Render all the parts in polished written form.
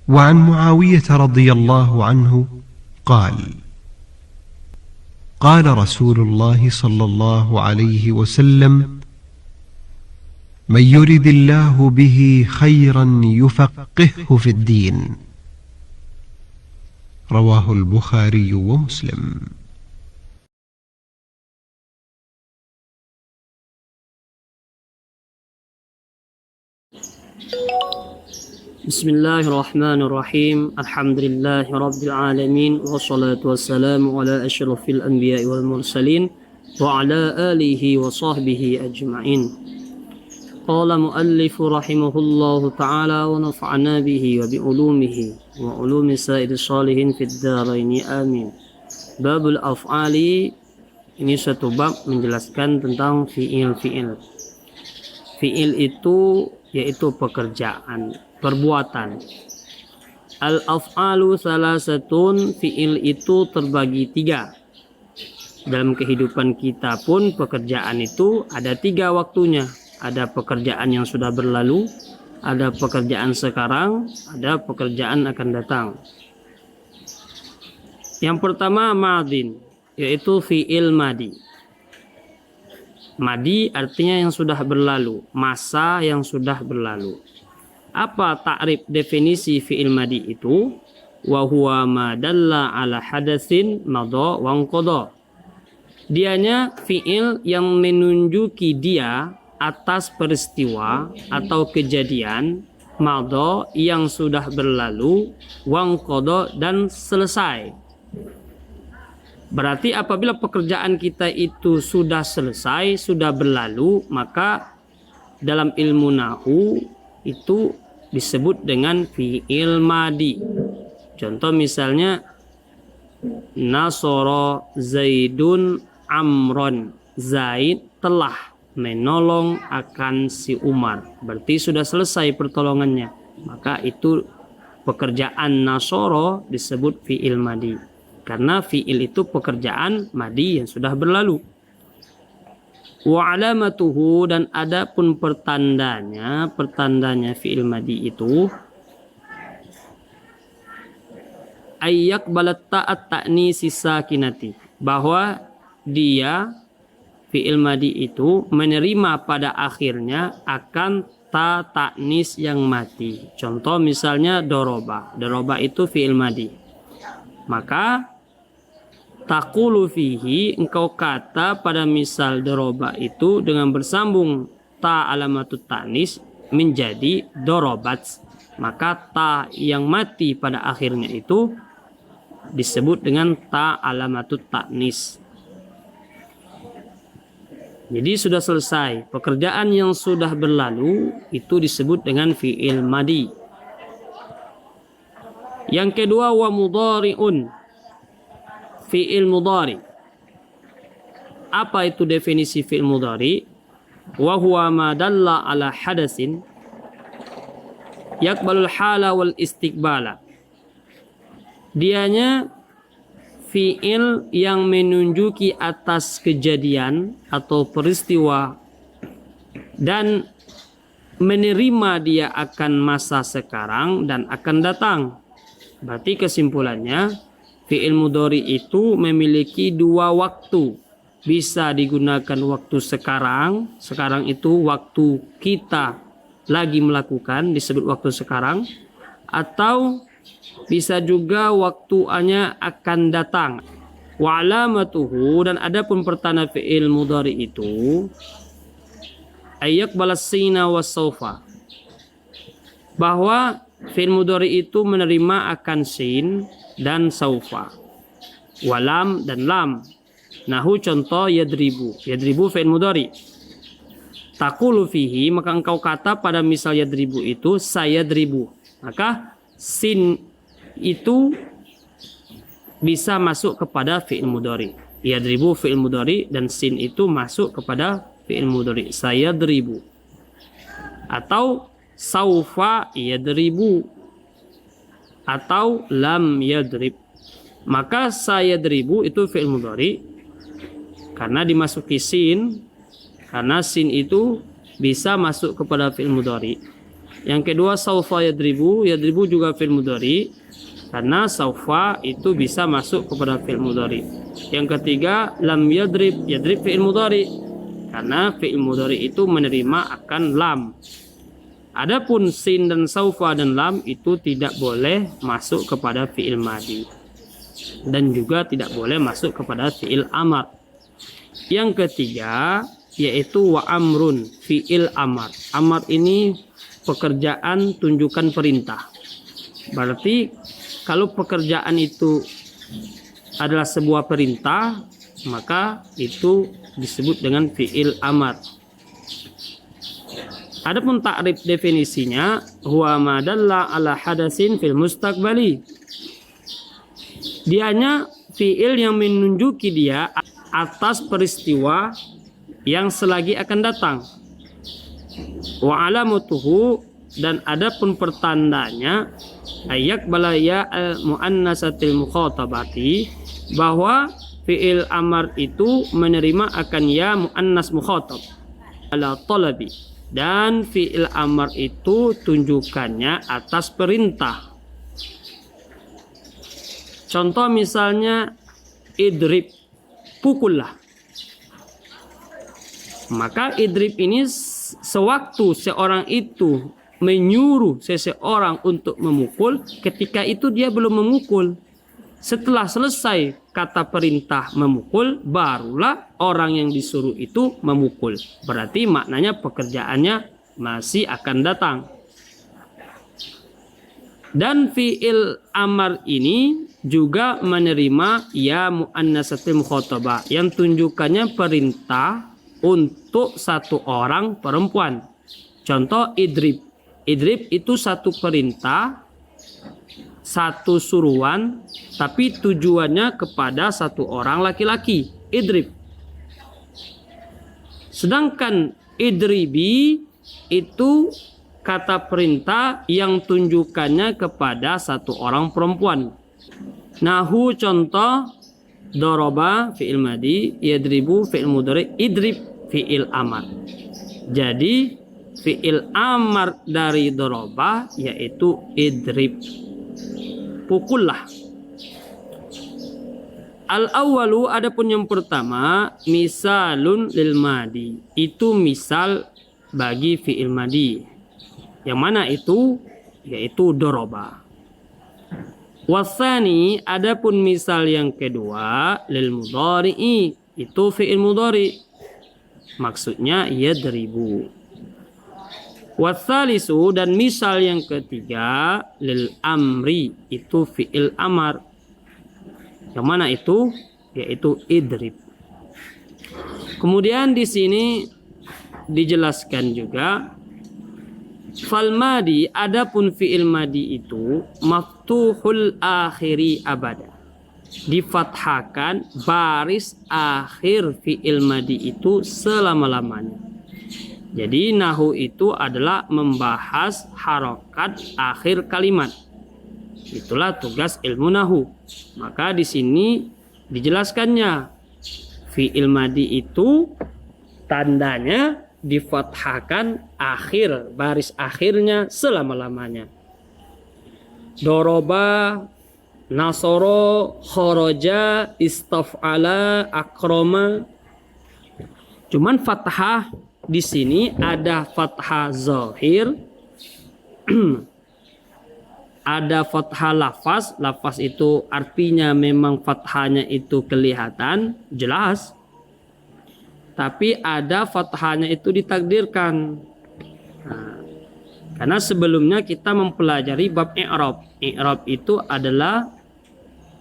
وعن معاوية رضي الله عنه قال: قال رسول الله صلى الله عليه وسلم: من يرد الله به خيرا يفقهه في الدين. رواه البخاري ومسلم. بسم الله الرحمن الرحيم. الحمد لله رب العالمين، والصلاة والسلام على أشرف الأنبياء والمرسلين وعلى آله وصحبه أجمعين. قال مؤلف رحمه الله تعالى ونفعنا به وبعلومه وعلوم سائر الصالحين في الدارين آمين. Babul af'ali, ini suatu bab menjelaskan tentang fi'il. Fi'il itu yaitu pekerjaan, perbuatan. Al-af'alu salasatun, fi'il itu terbagi tiga. Dalam kehidupan kita pun pekerjaan itu ada tiga waktunya. Ada pekerjaan yang sudah berlalu, ada pekerjaan sekarang, ada pekerjaan akan datang. Yang pertama madin, yaitu fi'il madi. Madi artinya yang sudah berlalu, masa yang sudah berlalu. Apa ta'rif definisi fi'il madi itu? Wa huwa ma dalla ala hadatsin madha wa anqadha. Dianya fi'il yang menunjuki dia atas peristiwa atau kejadian madha yang sudah berlalu, wa anqadha dan selesai. Berarti apabila pekerjaan kita itu sudah selesai, sudah berlalu, maka dalam ilmu nahu itu disebut dengan fi'il madi. Contoh misalnya nasara Zaidun Amron, Zaid telah menolong akan si Umar. Berarti sudah selesai pertolongannya. Maka itu pekerjaan nasara disebut fi'il madi. Karena fi'il itu pekerjaan madi yang sudah berlalu. Wa alamatuhu, dan ada pun pertandanya fi'il madi itu ayyak balat ta'at ta'nisi sakinati, bahwa dia fi'il madi itu menerima pada akhirnya akan ta ta'nis yang mati. Contoh misalnya doroba. Doroba itu fi'il madi. Maka taqulu fihi, engkau kata pada misal doroba itu dengan bersambung ta alamatut ta'nis menjadi dorobat. Maka ta yang mati pada akhirnya itu disebut dengan ta alamatut ta'nis. Jadi sudah selesai. Pekerjaan yang sudah berlalu itu disebut dengan fi'il madi. Yang kedua wa mudhari'un, fi'il mudhari. Apa itu definisi fi'il mudhari? Wa huwa ma dalla ala hadatsin yaqbalul hala wal istiqbala. Dianya fi'il yang menunjuki atas kejadian atau peristiwa dan menerima dia akan masa sekarang dan akan datang. Berarti kesimpulannya fi'il mudhari itu memiliki dua waktu. Bisa digunakan waktu sekarang. Sekarang itu waktu kita lagi melakukan, disebut waktu sekarang. Atau bisa juga waktunya akan datang. Wa alamatuhu, dan ada pun pertanda fi'il mudhari itu ayyak balasina wasaufa, bahwa fi'il mudhari itu menerima akan sin dan saufa, walam dan lam. Nahu contoh yadribu. Yadribu fi'il mudhari. Taqulu fihi, maka engkau kata pada misal yadribu itu saya dribu. Maka sin itu bisa masuk kepada fi'il mudhari. Yadribu fi'il mudhari dan sin itu masuk kepada fi'il mudhari. Saya dribu. Atau saufa yadribu, atau lam yadrib. Maka saya dribu itu fi'il mudhari karena dimasuki sin, karena sin itu bisa masuk kepada fi'il mudhari. Yang kedua saufa yadribu, yadribu juga fi'il mudhari karena saufa itu bisa masuk kepada fi'il mudhari. Yang ketiga lam yadrib, yadrib fi'il mudhari karena fi'il mudhari itu menerima akan lam. Adapun sin dan saufa dan lam itu tidak boleh masuk kepada fi'il madi dan juga tidak boleh masuk kepada fi'il amar. Yang ketiga yaitu wa amrun, fi'il amar. Amar ini pekerjaan tunjukkan perintah. Berarti kalau pekerjaan itu adalah sebuah perintah, maka itu disebut dengan fi'il amar. Adapun takrif definisinya huwa ma dalla ala hadasin fil mustaqbali. Dianya fi'il yang menunjuki dia atas peristiwa yang selagi akan datang. Wa alamutuhu, dan adapun pertandanya ayak balaya al muannasatil mukhatabati, bahwa fi'il amar itu menerima akan ya muannas mukhatab ala talabi, dan fi'il amar itu tunjukannya atas perintah. Contoh misalnya idrib, pukullah. Maka idrib ini sewaktu seorang itu menyuruh seseorang untuk memukul, ketika itu dia belum memukul. Setelah selesai kata perintah memukul, barulah orang yang disuruh itu memukul. Berarti maknanya pekerjaannya masih akan datang. Dan fi'il amar ini juga menerima ya muannasatil mukhatabah yang tunjukannya perintah untuk satu orang perempuan. Contoh idrib. Idrib itu satu perintah, satu suruhan, tapi tujuannya kepada satu orang laki-laki. Idrib. Sedangkan idribi itu kata perintah yang tunjukannya kepada satu orang perempuan. Nahu contoh doroba fi'il madi, yadribu fi'il mudhari, idrib fi'il amar. Jadi fi'il amar dari doroba yaitu idrib, pukullah. Al-awwalu, adapun yang pertama, misalun lil madi, itu misal bagi fi'il madi. Yang mana itu? Yaitu doroba. Wasani, adapun misal yang kedua, lil mudhari'i, itu fi'il mudhari. Maksudnya yadribu. Wasalisu, dan misal yang ketiga, lil amri, itu fi'il amar. Yang mana itu? Yaitu idrib. Kemudian di sini dijelaskan juga fal madi, adapun fi'il madi itu maftuhul akhiri abada, difathahkan baris akhir fi'il madi itu selama-lamanya. Jadi nahu itu adalah membahas harokat akhir kalimat. Itulah tugas ilmu nahu. Maka di sini dijelaskannya fi'il madi itu tandanya difathahkan akhir, baris akhirnya selama-lamanya. Doroba, nasoro, khoroja, istaf'ala, akroma. Cuman fathah di sini ada fathah zahir, ada fathah lafaz. Lafaz itu artinya memang fathahnya itu kelihatan, jelas. Tapi ada fathahnya itu ditakdirkan. Nah, karena sebelumnya kita mempelajari bab i'rab. I'rab itu adalah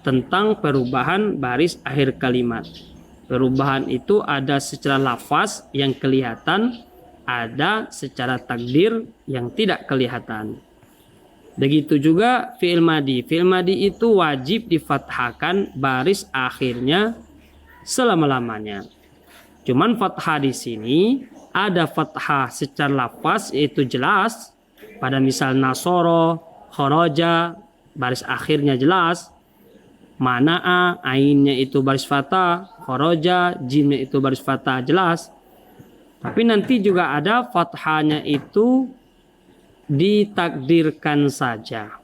tentang perubahan baris akhir kalimat. Perubahan itu ada secara lafaz yang kelihatan, ada secara takdir yang tidak kelihatan. Begitu juga fi'il madi. Fi'il madi itu wajib difathahkan baris akhirnya selama-lamanya. Cuman fathah di sini ada fathah secara lafaz, yaitu jelas. Pada misal nasoro, khoroja, baris akhirnya jelas. Mana'a, ainnya itu baris fathah, khoroja, jimnya itu baris fathah, jelas. Tapi nanti juga ada fathahnya itu ditakdirkan saja.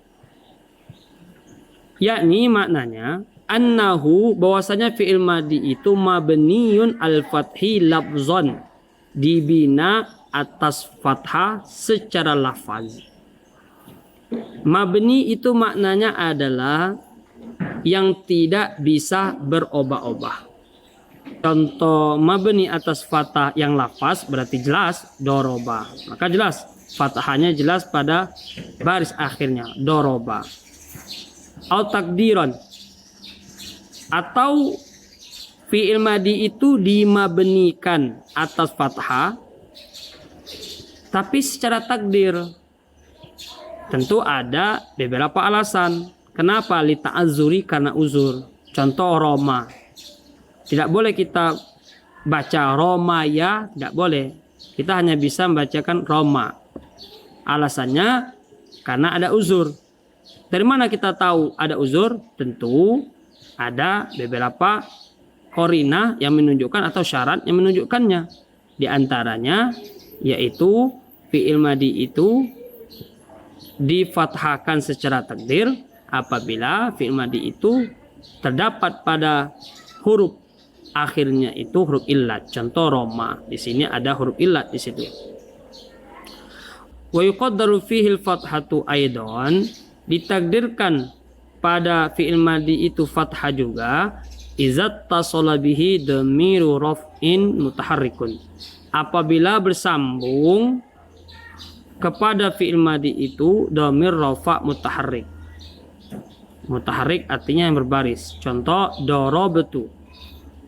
Yakni maknanya annahu, bahwasanya fi'il madi itu mabniun al-fathi lafzon, dibina atas fathah secara lafaz. Mabni itu maknanya adalah yang tidak bisa berubah-ubah. Contoh mabni atas fathah yang lafaz berarti jelas doroba, maka jelas fathahnya jelas pada baris akhirnya doroba. Au takdiron, atau fi'il madi itu dimabnikan atas fathah tapi secara takdir. Tentu ada beberapa alasan. Kenapa? Li ta'azzuri, karena uzur. Contoh Roma. Tidak boleh kita baca Romaya, tidak boleh. Kita hanya bisa membacakan Roma. Alasannya karena ada uzur. Dari mana kita tahu ada uzur? Tentu ada beberapa qarinah yang menunjukkan atau syarat yang menunjukkannya. Di antaranya yaitu fi'il madi itu difathahkan secara takdir apabila fi'il madi itu terdapat pada huruf akhirnya itu huruf illat. Contoh Roma, di sini ada huruf illat di situ. Wa yuqaddaru fihi al-fathatu aidan, ditakdirkan pada fi'il madi itu fathah juga, izat tasala bihi dhamiru raf'in mutaharrikun, apabila bersambung kepada fi'il madi itu dhamir rafa' mutaharrik. Mutaharrik artinya yang berbaris. Contoh dorobatu,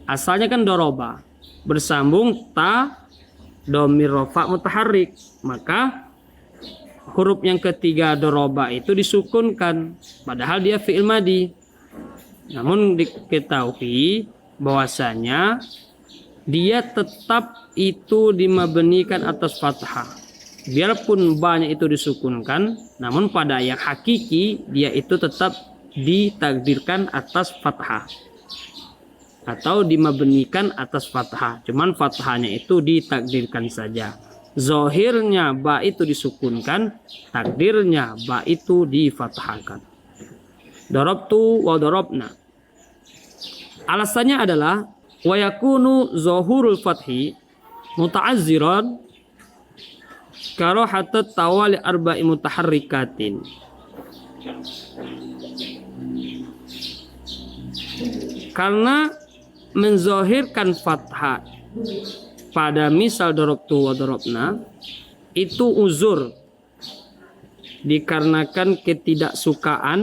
asalnya kan doroba, bersambung ta dhamir rafa' mutaharrik, maka huruf yang ketiga doroba itu disukunkan padahal dia fi'il madi. Namun diketahui bahwasanya dia tetap itu dimabnikan atas fathah. Biarpun banyak itu disukunkan, namun pada yang hakiki dia itu tetap ditakdirkan atas fathah atau dimabnikan atas fathah. Cuman fathahnya itu ditakdirkan saja. Zohirnya ba itu disukunkan, takdirnya ba itu difathahkan. Darabtu wa darabna. Alasannya adalah wa yakunu zohurul fathi muta'azziran karahatat tawali arba'i mutaharrikatin. Karena menzohirkan fathah pada misal darabtu wa darabna itu uzur, dikarenakan ketidaksukaan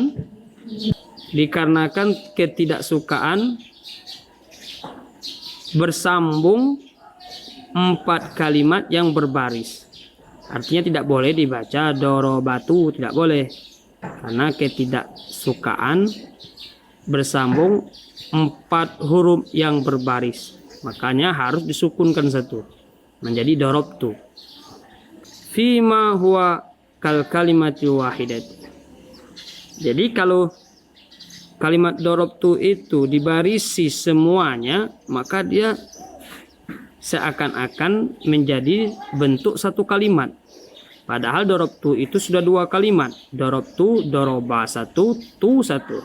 bersambung 4 kalimat yang berbaris. Artinya tidak boleh dibaca dorobatu, tidak boleh, karena ketidaksukaan bersambung 4 huruf yang berbaris. Makanya harus disukunkan satu menjadi darabtu. Fima huwa kal kalimati wahidat. Jadi kalau kalimat darabtu itu dibarisi semuanya, maka dia seakan-akan menjadi bentuk satu kalimat. Padahal darabtu itu sudah 2 kalimat. Darabtu, doroba satu, tu satu.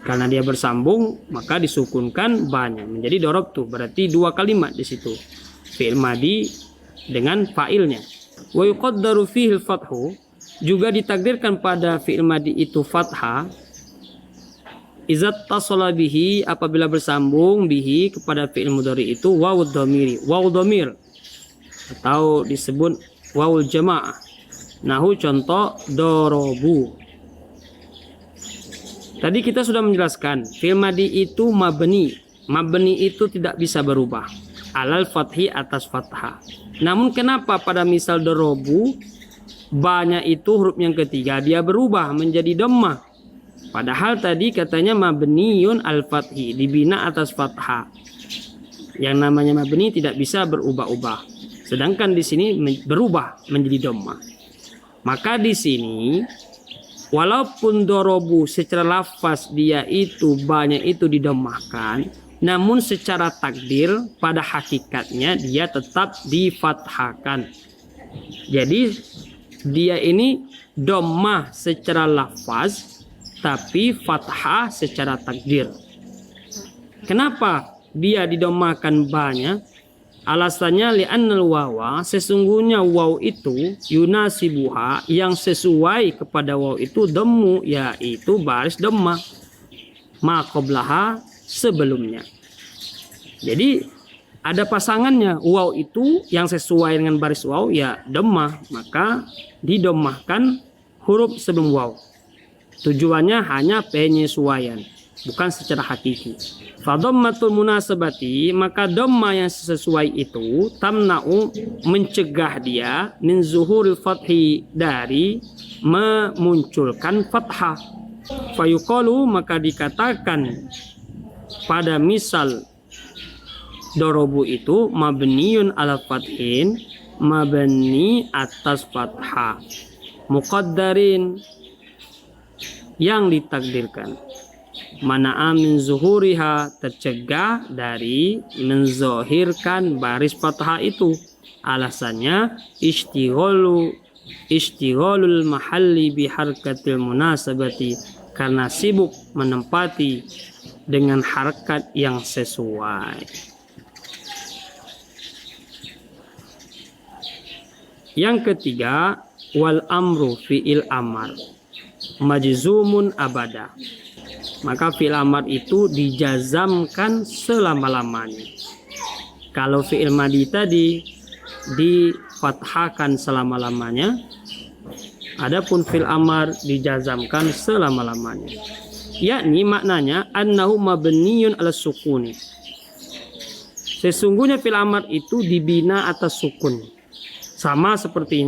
Karena dia bersambung, maka disukunkan banyak menjadi darabtu, berarti 2 kalimat di situ. Fi'il madi dengan fa'ilnya. Wa yuqaddaru fihi al-fathu, juga ditakdirkan pada fi'il madi itu fathah. Izat tasala bihi, apabila bersambung bihi kepada fi'il mudhari itu wawud dhamiri, wawud dhamir, atau disebut wawul jamaah. Nahu contoh dorobu. Tadi kita sudah menjelaskan fi'il madi itu mabni. Mabni itu tidak bisa berubah. Alal fathi atas fathah. Namun kenapa pada misal dorobu banyak itu huruf yang ketiga dia berubah menjadi dhammah? Padahal tadi katanya mabniun al fathi, dibina atas fathah. Yang namanya mabni tidak bisa berubah-ubah. Sedangkan di sini berubah menjadi dhammah. Maka di sini walaupun dorobu secara lafaz dia itu banyak itu didomahkan, namun secara takdir pada hakikatnya dia tetap difathahkan. Jadi dia ini dhammah secara lafaz tapi fathah secara takdir. Kenapa dia didomahkan banyak? Alasannya li'annal wawa, sesungguhnya waw itu yunasibuha, yang sesuai kepada waw itu dhammu, yaitu baris dhammah ma qablaha, sebelumnya. Jadi ada pasangannya, waw itu yang sesuai dengan baris waw ya dhammah, maka didomahkan huruf sebelum waw. Tujuannya hanya penyesuaian, bukan secara hakiki. Fadhammatul munasabati, maka dhamma yang sesuai itu tamna'u, mencegah dia min zuhuril fathi, dari memunculkan fathah. Fayuqalu, maka dikatakan pada misal dorobu itu mabniun ala fathin, mabni atas fathah, muqaddarin, yang ditakdirkan. Mana min zuhuriha, tercegah dari menzohirkan baris fathah itu. Alasannya istighalul mahalli biharkatil munasabati, karena sibuk menempati dengan harkat yang sesuai. Yang ketiga, wal amru fi'il amar majzumun abada, maka fi'il amar itu dijazamkan selama-lamanya. Kalau fi'il madi tadi difathahkan selama-lamanya, adapun fi'il amar dijazamkan selama-lamanya. Yakni maknanya annahu mabniyun ala sukuni, sesungguhnya fi'il amar itu dibina atas sukun. Sama seperti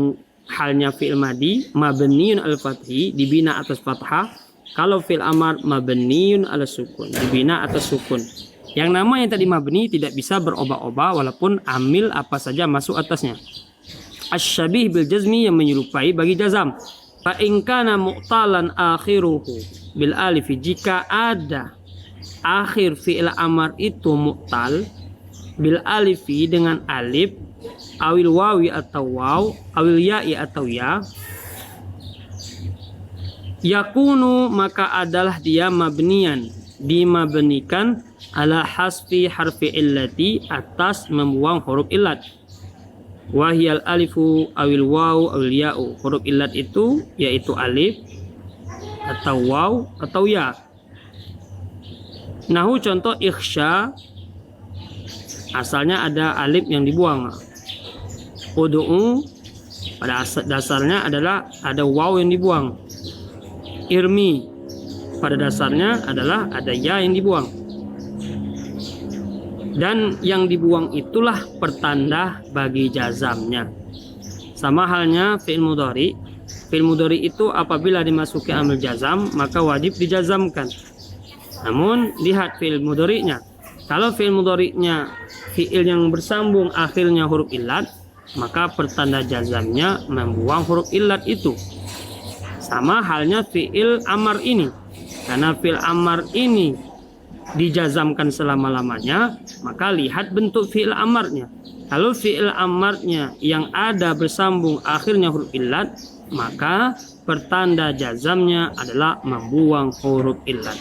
halnya fi'il madi mabniyun al fathi, dibina atas fathah. Kalau fi'il amar mabniyun ala sukun, dibina atas sukun. Yang namanya tadi mabni tidak bisa berubah-ubah walaupun amil apa saja masuk atasnya. Asyabih bil jazmi, yang menyerupai bagi jazam. Fa in kana mu'talan akhiruhu bil alif, jika ada akhir fi'il amar itu mu'tal bil alifi, dengan alif, awil wawi atau waw, awil ya'i atau ya, yakunu, maka adalah dia mabnian, dimabnikan ala hasfi harfi illati, atas membuang huruf illat. Wahyal alifu awil waw awil ya'u, huruf illat itu yaitu alif atau waw atau ya. Nahu, contoh ikhsya, asalnya ada alif yang dibuang. Udu'u, pada dasarnya adalah ada waw yang dibuang. Irmi, pada dasarnya adalah ada ya yang dibuang. Dan yang dibuang itulah pertanda bagi jazamnya. Sama halnya fi'il mudhari. Fi'il mudhari itu apabila dimasuki amil jazam maka wajib dijazamkan. Namun lihat fi'il mudhari'nya. Kalau fi'il mudhari'nya fi'il yang bersambung akhirnya huruf illat, maka pertanda jazamnya membuang huruf illat itu. Sama halnya fi'il amar ini. Karena fi'il amar ini dijazamkan selama-lamanya, maka lihat bentuk fi'il amarnya. Kalau fi'il amarnya yang ada bersambung akhirnya huruf illat, maka pertanda jazamnya adalah membuang huruf illat.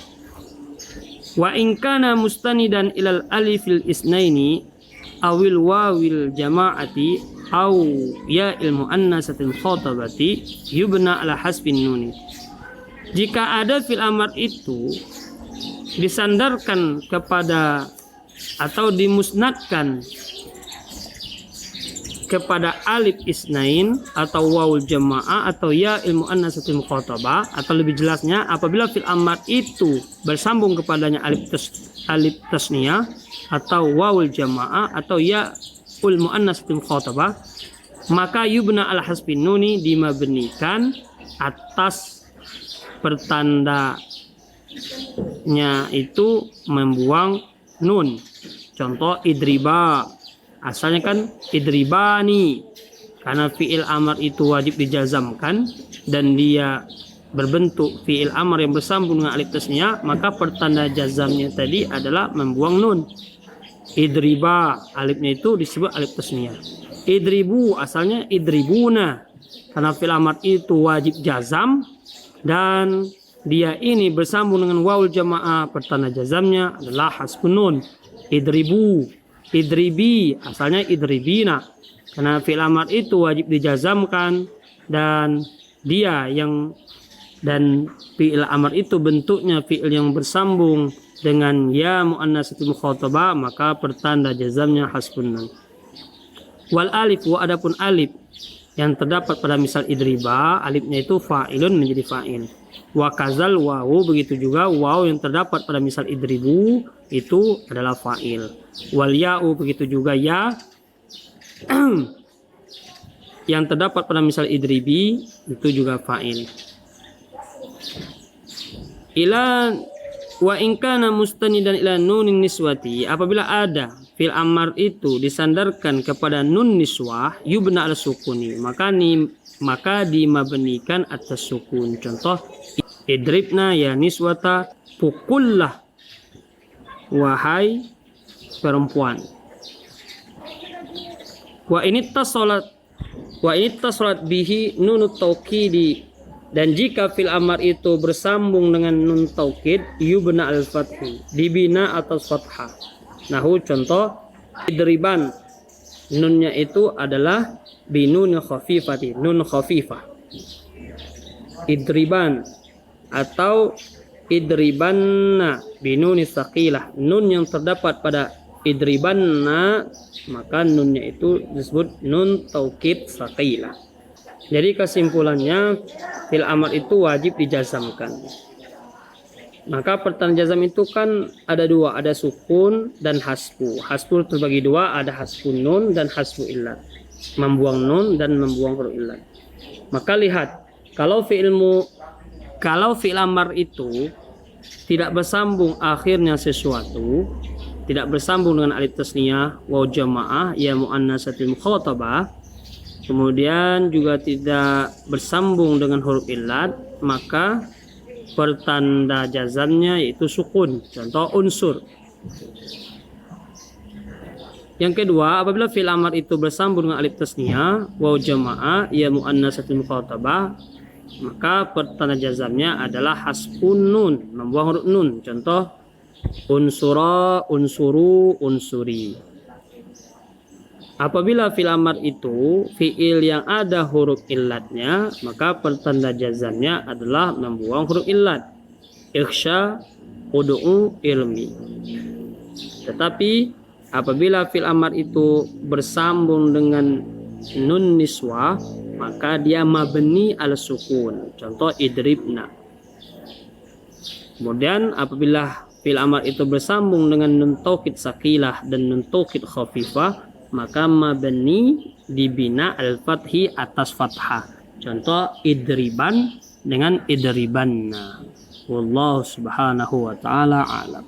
Wa in kana mustanidan ilal alifil isnaini awil wawil jama'ati aw ya'il muannasatil khatabati yubna ala hasbin nuni. Jika ada fi'il amar itu disandarkan kepada atau dimusnadkan kepada alif isnain atau wawul jamaah atau ya ilmu annasatil mukhatabah, atau lebih jelasnya apabila fi'il amar itu bersambung kepadanya alif tasniyah atau wawul jamaah atau ya ilmu annasatil mukhatabah, maka yubna al hasbin nuni, dimabnikan atas pertanda itu membuang nun. Contoh idriba, asalnya kan idribani, karena fi'il amar itu wajib dijazamkan dan dia berbentuk fi'il amar yang bersambung dengan alif tasniyah, maka pertanda jazamnya tadi adalah membuang nun. Idriba, alifnya itu disebut alif tasniyah. Idribu, asalnya idribuna, karena fi'il amar itu wajib jazam dan dia ini bersambung dengan wawul jamaah, pertanda jazamnya adalah hasbun nun. Idribu, idribi, asalnya idribina. Karena fi'il amar itu wajib dijazamkan dan fi'il amar itu bentuknya fi'il yang bersambung dengan ya muannatsatul mukhatabah, maka pertanda jazamnya hasbun nun. Wal alif, wa adapun alif yang terdapat pada misal idriba, alifnya itu fa'ilun menjadi fa'il. Wa kazal wawu, begitu juga wawu yang terdapat pada misal idribu itu adalah fa'il. Wal ya'u, begitu juga ya yang terdapat pada misal idribi itu juga fa'il. Ila wa in kana mustanidan ila nunin niswati, apabila ada fil amar itu disandarkan kepada nun niswah yubna al sukuni, maka dimabnikan atas sukun. Contoh, idribna ya niswata, pukullah wahai perempuan. Wa ini tasolat bihi nunut taukidi, dan jika fil amar itu bersambung dengan nun taukid yubna al fathi, dibina atas fathah. Nahu contoh, idriban, nunnya itu adalah binun khafifati, nun khafifah. Idriban atau idribanna binun saqilah, nun yang terdapat pada idribanna maka nunnya itu disebut nun taukid saqilah. Jadi kesimpulannya fil amar itu wajib dijazamkan. Maka pertanda jazam itu kan ada dua, ada sukun dan hasbu. Hasbu terbagi dua, ada hasbun nun dan hasbu illat, membuang nun dan membuang huruf illat. Maka lihat, kalau fi'il amar itu tidak bersambung akhirnya sesuatu, tidak bersambung dengan alif tasniyah, waw jamaah, ya muannatsatul mukhatabah, kemudian juga tidak bersambung dengan huruf illat, maka pertanda jazamnya yaitu sukun. Contoh unsur. Yang kedua, apabila fi'il amar itu bersambung dengan alif tasniyah, waw jamaah, ya muannatsatul mukhatabah, maka pertanda jazamnya adalah hasbun nun, membuang huruf nun. Contoh unsura, unsuru, unsuri. Apabila fi'il amar itu fi'il yang ada huruf illatnya, maka pertanda jazamnya adalah membuang huruf illat. Ikhsha, ud'u, ilmi. Tetapi apabila fi'il amar itu bersambung dengan nun niswah, maka dia mabni al sukun. Contoh idribna. Kemudian apabila fi'il amar itu bersambung dengan nun taukid saqilah dan nun taukid khafifah, maka mabni dibina al-fathi atas fathah. Contoh idriban dengan idribanna. Wallahu subhanahu wa ta'ala alam.